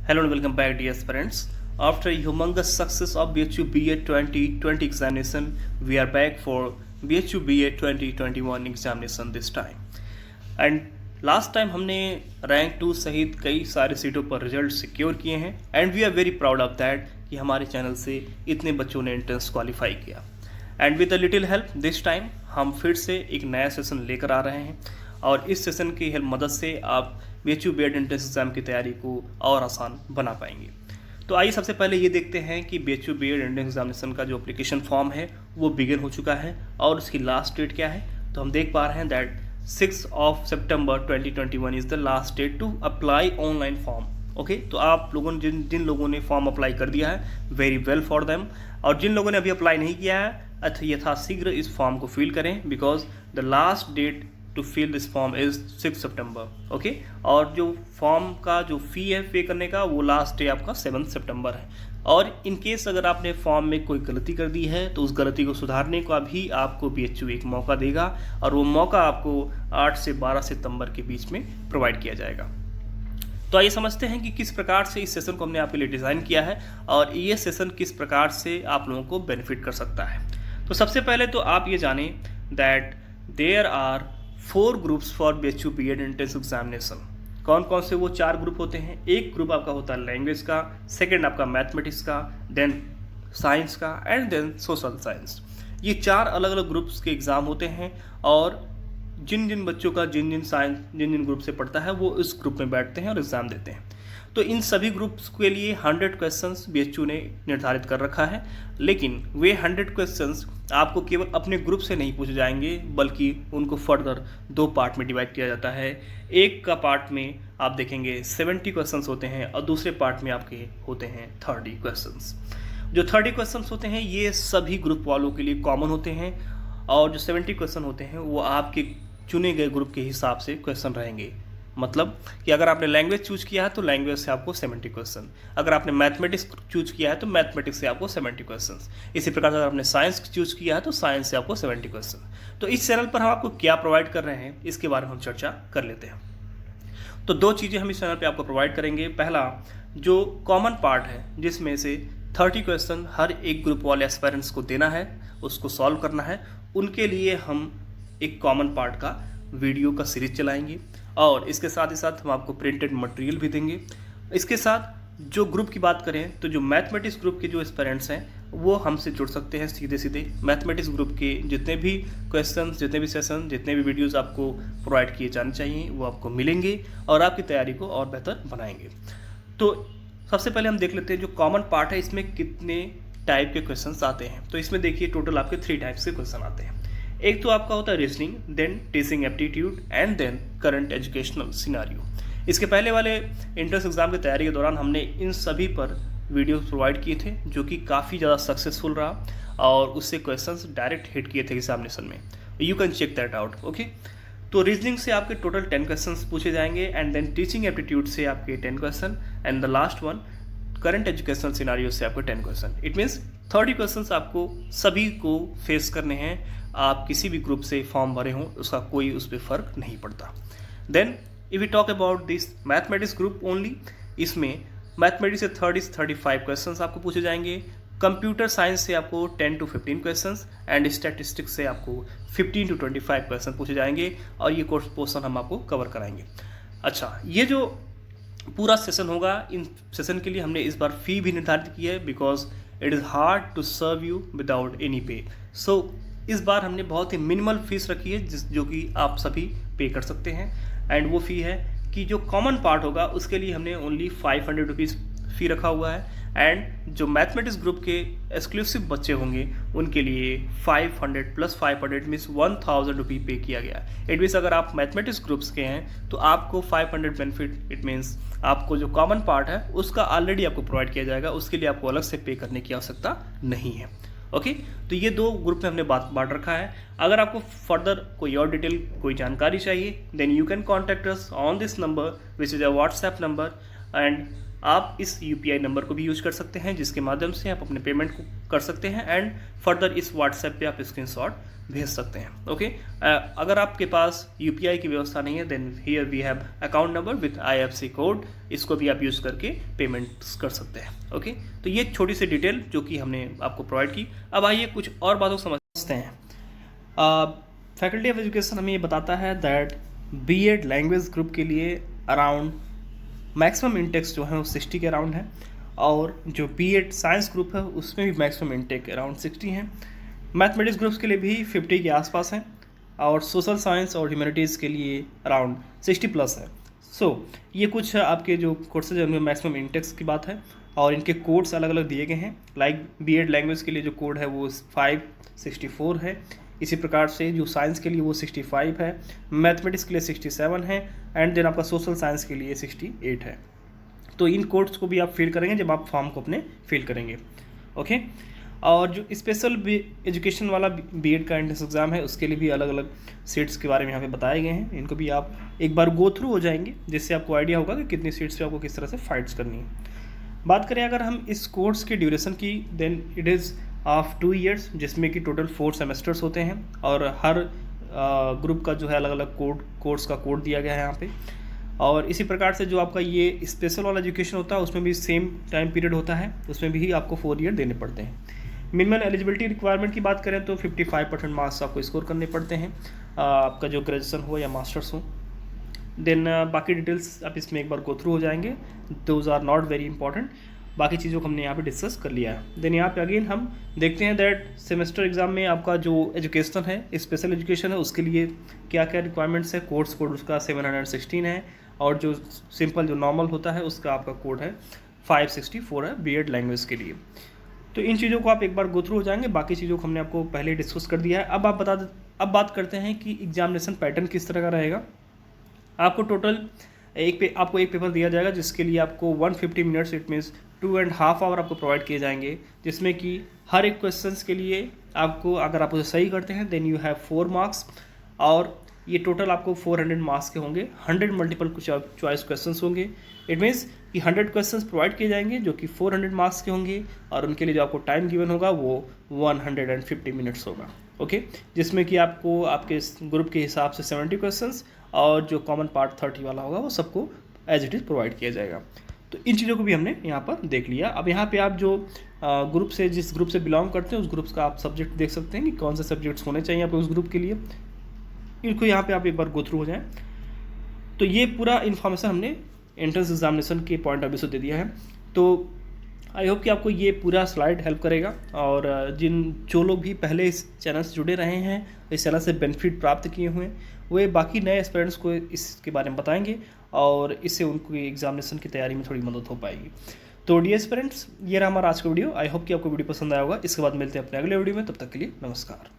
Hello and welcome back, dear friends. After a humongous success of BHU BA 2020 examination, we are back for BHU BA 2021 examination this time. And last time हमने rank 2 सहित कई सारे सीटों पर result secure किए हैं and we are very proud of that कि हमारे चैनल से इतने बच्चों ने एंट्रेंस क्वालिफाई किया। And with a little help this time हम फिर से एक नया सेशन लेकर आ रहे हैं और इस सेशन की हेल्प मदद से आप BHU BEd एंट्रेंस एग्जाम की तैयारी को और आसान बना पाएंगे। तो आइए सबसे पहले ये देखते हैं कि BHU BEd एंट्रेंस एग्जामिनेशन का जो एप्लीकेशन फॉर्म है वो बिगिन हो चुका है और उसकी लास्ट डेट क्या है। तो हम देख पा रहे हैं that 6 September 2021 is the last date to apply online form. Okay, तो आप लोगों ने जिन लोगों ने फॉर्म अप्लाई कर दिया है वेरी वेल फॉर देम, और जिन लोगों ने अभी अप्लाई नहीं किया है यथाशीघ्र इस फॉर्म को फिल करें because the last date to fill this form is 6 September। Okay, और जो फॉर्म का जो फ़ी है पे करने का वो लास्ट डे आपका 7 September है। और इन केस अगर आपने फॉर्म में कोई गलती कर दी है तो उस गलती को सुधारने का भी आपको BHU एक मौका देगा और वो मौका आपको 8 से 12 सितंबर के बीच में प्रोवाइड किया जाएगा। तो आइए समझते हैं कि किस प्रकार से इस सेशन को हमने आपके लिए डिज़ाइन किया है और ये सेशन किस प्रकार से आप लोगों को बेनिफिट कर सकता है। तो सबसे पहले तो आप ये जानें that there are 4 groups for BHU BEd entrance examination. कौन कौन से वो 4 ग्रुप होते हैं। एक ग्रुप आपका होता है लैंग्वेज का, सेकंड आपका मैथमेटिक्स का, देन साइंस का एंड देन सोशल साइंस। ये 4 अलग अलग ग्रुप्स के एग्ज़ाम होते हैं और जिन जिन बच्चों का जिन जिन ग्रुप से पढ़ता है वो इस ग्रुप में बैठते हैं और एग्ज़ाम देते हैं। तो इन सभी ग्रुप्स के लिए 100 क्वेश्चंस BHU ने निर्धारित कर रखा है, लेकिन वे 100 क्वेश्चंस आपको केवल अपने ग्रुप से नहीं पूछे जाएंगे बल्कि उनको फर्दर 2 पार्ट में डिवाइड किया जाता है। एक का पार्ट में आप देखेंगे 70 क्वेश्चंस होते हैं और दूसरे पार्ट में आपके होते हैं 30 क्वेश्चंस। जो 30 क्वेश्चंस होते हैं ये सभी ग्रुप वालों के लिए कॉमन होते हैं और जो 70 क्वेश्चन होते हैं वो आपके चुने गए ग्रुप के हिसाब से क्वेश्चन रहेंगे। मतलब कि अगर आपने लैंग्वेज चूज किया है तो लैंग्वेज से आपको 70 क्वेश्चन, अगर आपने मैथमेटिक्स चूज किया है तो मैथमेटिक्स से आपको 70 क्वेश्चन, इसी प्रकार से अगर आपने साइंस चूज किया है तो साइंस से आपको 70 क्वेश्चन। तो इस चैनल पर हम आपको क्या प्रोवाइड कर रहे हैं इसके बारे में हम चर्चा कर लेते हैं। तो 2 चीज़ें हम इस चैनल पर आपको प्रोवाइड करेंगे। पहला जो कॉमन पार्ट है जिसमें से 30 क्वेश्चन हर एक ग्रुप वाले एस्पायरेंट्स को देना है, उसको सॉल्व करना है, उनके लिए हम एक कॉमन पार्ट का वीडियो का सीरीज चलाएंगे और इसके साथ ही साथ हम आपको प्रिंटेड मटेरियल भी देंगे। इसके साथ जो ग्रुप की बात करें तो जो मैथमेटिक्स ग्रुप के जो एस्पिरेंट्स हैं वो हमसे जुड़ सकते हैं सीधे सीधे। मैथमेटिक्स ग्रुप के जितने भी क्वेश्चंस, जितने भी सेशन, जितने भी वीडियोस आपको प्रोवाइड किए जाने चाहिए वो आपको मिलेंगे और आपकी तैयारी को और बेहतर बनाएंगे। तो सबसे पहले हम देख लेते हैं जो कॉमन पार्ट है इसमें कितने टाइप के क्वेश्चन आते हैं। तो इसमें देखिए टोटल आपके 3 टाइप्स के क्वेश्चन आते हैं। एक तो आपका होता है reasoning, then teaching aptitude and then current educational scenario. इसके पहले वाले एंट्रेंस एग्जाम की तैयारी के दौरान हमने इन सभी पर वीडियो प्रोवाइड किए थे जो कि काफ़ी ज़्यादा सक्सेसफुल रहा और उससे क्वेश्चंस डायरेक्ट हिट किए थे एग्जामिनेशन में। You can check that out. Okay, तो रीजनिंग से आपके टोटल 10 क्वेश्चंस पूछे जाएंगे एंड देन टीचिंग एप्टीट्यूड से आपके 10 question and the last one current educational scenario से आपको 10 क्वेश्चन। इट मीन्स 30 क्वेश्चंस आपको सभी को फेस करने हैं। आप किसी भी ग्रुप से फॉर्म भरे हों उसका कोई उस पर फर्क नहीं पड़ता। Then if you talk about this mathematics group only, इसमें मैथमेटिक्स से 30-35 क्वेश्चंस आपको पूछे जाएंगे। कंप्यूटर साइंस से आपको 10 to 15 क्वेश्चंस एंड स्टैटिस्टिक्स से आपको 15 to 25 क्वेश्चन पूछे जाएंगे और ये कोर्स पोर्शन हम आपको कवर कराएंगे। अच्छा, ये जो पूरा सेशन होगा, इन सेशन के लिए हमने इस बार फ़ी भी निर्धारित की है because it is hard to serve you without any pay. So इस बार हमने बहुत ही मिनिमल फीस रखी है जो कि आप सभी पे कर सकते हैं एंड वो फ़ी है कि जो कॉमन पार्ट होगा उसके लिए हमने ओनली 500 रुपीज़ फ़ी रखा हुआ है एंड जो मैथमेटिक्स ग्रुप के एक्सक्लूसिव बच्चे होंगे उनके लिए 500 + 500 मीन्स 1000 रुपये पे किया गया। इट मीन्स अगर आप मैथमेटिक्स ग्रुप्स के हैं तो आपको 500 बेनिफिट, इट मीन्स आपको जो कॉमन पार्ट है उसका ऑलरेडी आपको प्रोवाइड किया जाएगा, उसके लिए आपको अलग से पे करने की आवश्यकता नहीं है। ओके, तो ये 2 ग्रुप में हमने बांट रखा है। अगर आपको फर्दर कोई और डिटेल, कोई जानकारी चाहिए then you can contact us on this number which is a WhatsApp number and आप इस UPI नंबर को भी यूज कर सकते हैं, जिसके माध्यम से आप अपने पेमेंट को कर सकते हैं एंड फर्दर इस व्हाट्सएप पे आप स्क्रीनशॉट भेज सकते हैं। ओके, अगर आपके पास UPI की व्यवस्था नहीं है then here we have account number with IFSC code, इसको भी आप यूज़ करके पेमेंट्स कर सकते हैं। ओके, तो ये छोटी सी डिटेल जो कि हमने आपको प्रोवाइड की। अब आइए कुछ और बातों को समझते हैं। फैकल्टी ऑफ एजुकेशन हमें ये बताता है दैट B.Ed लैंग्वेज ग्रुप के लिए अराउंड मैक्सिमम इंटेक्स जो है वो 60 के अराउंड है, और जो B.Ed साइंस ग्रुप है उसमें भी मैक्सिमम इंटेक अराउंड 60 है। मैथमेटिक्स ग्रुप्स के लिए भी 50 के आसपास है, और सोशल साइंस और ह्यूमैनिटीज़ के लिए अराउंड 60 प्लस है। ये कुछ आपके जो कोर्सेज हैं उनमें मैक्सिमम इंटेक्स की बात है, और इनके कोड्स अलग अलग दिए गए हैं। लाइक B.Ed लैंग्वेज के लिए जो कोड है वो 564 है, इसी प्रकार से जो साइंस के लिए वो 65 है, मैथमेटिक्स के लिए 67 है, एंड देन आपका सोशल साइंस के लिए 68 है। तो इन कोड्स को भी आप फिल करेंगे जब आप फॉर्म को अपने फिल करेंगे। ओके, और जो स्पेशल एजुकेशन वाला B.Ed का एंट्रेंस एग्ज़ाम है उसके लिए भी अलग अलग सीट्स के बारे में यहाँ पे बताए गए हैं। इनको भी आप एक बार गो थ्रू हो जाएंगे, जिससे आपको आइडिया होगा कि कितनी सीट्स पे आपको किस तरह से फाइट्स करनी है। बात करें अगर हम इस कोर्स के ड्यूरेशन की, then it is of 2 years, जिसमें कि टोटल 4 सेमेस्टर्स होते हैं, और हर ग्रुप का जो है अलग अलग कोर्स का कोड दिया गया है यहाँ पे। और इसी प्रकार से जो आपका ये स्पेशल वाला एजुकेशन होता है उसमें भी सेम टाइम पीरियड होता है, उसमें भी आपको 4 ईयर देने पड़ते हैं। मिनिमम एलिजिबिलिटी रिक्वायरमेंट की बात करें तो 55% मार्क्स आपको स्कोर करने पड़ते हैं, आपका जो ग्रेजुएशन हो या मास्टर्स हो। देन बाकी डिटेल्स आप इसमें एक बार गो थ्रू हो जाएंगे, those are not very important. बाकी चीज़ों को हमने यहाँ पे डिस्कस कर लिया है। देन यहाँ पे अगेन हम देखते हैं दैट सेमेस्टर एग्जाम में आपका जो एजुकेशन है, स्पेशल एजुकेशन है, उसके लिए क्या क्या रिक्वायरमेंट्स है। कोर्स कोड उसका 716 है, और जो सिंपल जो नॉर्मल होता है उसका आपका कोड है 564 है B.Ed लैंग्वेज के लिए। तो इन चीज़ों को आप एक बार गो थ्रू हो जाएंगे, बाकी चीज़ों को हमने आपको पहले डिस्कस कर दिया है। अब बात करते हैं कि एग्जामिनेशन पैटर्न किस तरह का रहेगा। आपको टोटल आपको एक पेपर दिया जाएगा, जिसके लिए आपको 150 मिनट्स, इट मीन्स 2.5 आवर आपको प्रोवाइड किए जाएंगे, जिसमें कि हर एक क्वेश्चंस के लिए आपको, अगर आप उसे सही करते हैं देन यू हैव 4 मार्क्स, और ये टोटल आपको 400 मार्क्स के होंगे। 100 मल्टीपल चॉइस क्वेश्चंस होंगे, इट मीन्स कि 100 क्वेश्चंस प्रोवाइड किए जाएंगे जो कि 400 मार्क्स के होंगे, और उनके लिए जो आपको टाइम गिवन होगा वो 150 मिनट्स होगा। ओके, जिसमें कि आपको आपके ग्रुप के हिसाब से 70 क्वेश्चंस और जो कॉमन पार्ट 30 वाला होगा वो सबको एज इट इज़ प्रोवाइड किया जाएगा। तो इन चीज़ों को भी हमने यहाँ पर देख लिया। अब यहाँ पे आप जो जिस ग्रुप से बिलोंग करते हैं उस ग्रुप का आप सब्जेक्ट देख सकते हैं कि कौन से सब्जेक्ट्स होने चाहिए आपको उस ग्रुप के लिए, इनको यहाँ पे आप एक बार गो थ्रू हो जाएं। तो ये पूरा इन्फॉर्मेशन हमने एंट्रेंस एग्जामिनेशन के पॉइंट ऑफ व्यू से दे दिया है। तो आई होप कि आपको ये पूरा स्लाइड हेल्प करेगा, और जो लोग भी पहले इस चैनल से जुड़े रहे हैं, इस चैनल से बेनिफिट प्राप्त किए हुए हैं, वे बाकी नए एस्पिरेंट्स को इसके बारे में बताएंगे, और इससे उनको एग्जामिनेशन की तैयारी में थोड़ी मदद हो पाएगी। तो डियर एस्पिरेंट्स, ये रहा हमारा आज का वीडियो। आई होप कि आपको वीडियो पसंद आया होगा। इसके बाद मिलते हैं अपने अगले वीडियो में, तब तक के लिए नमस्कार।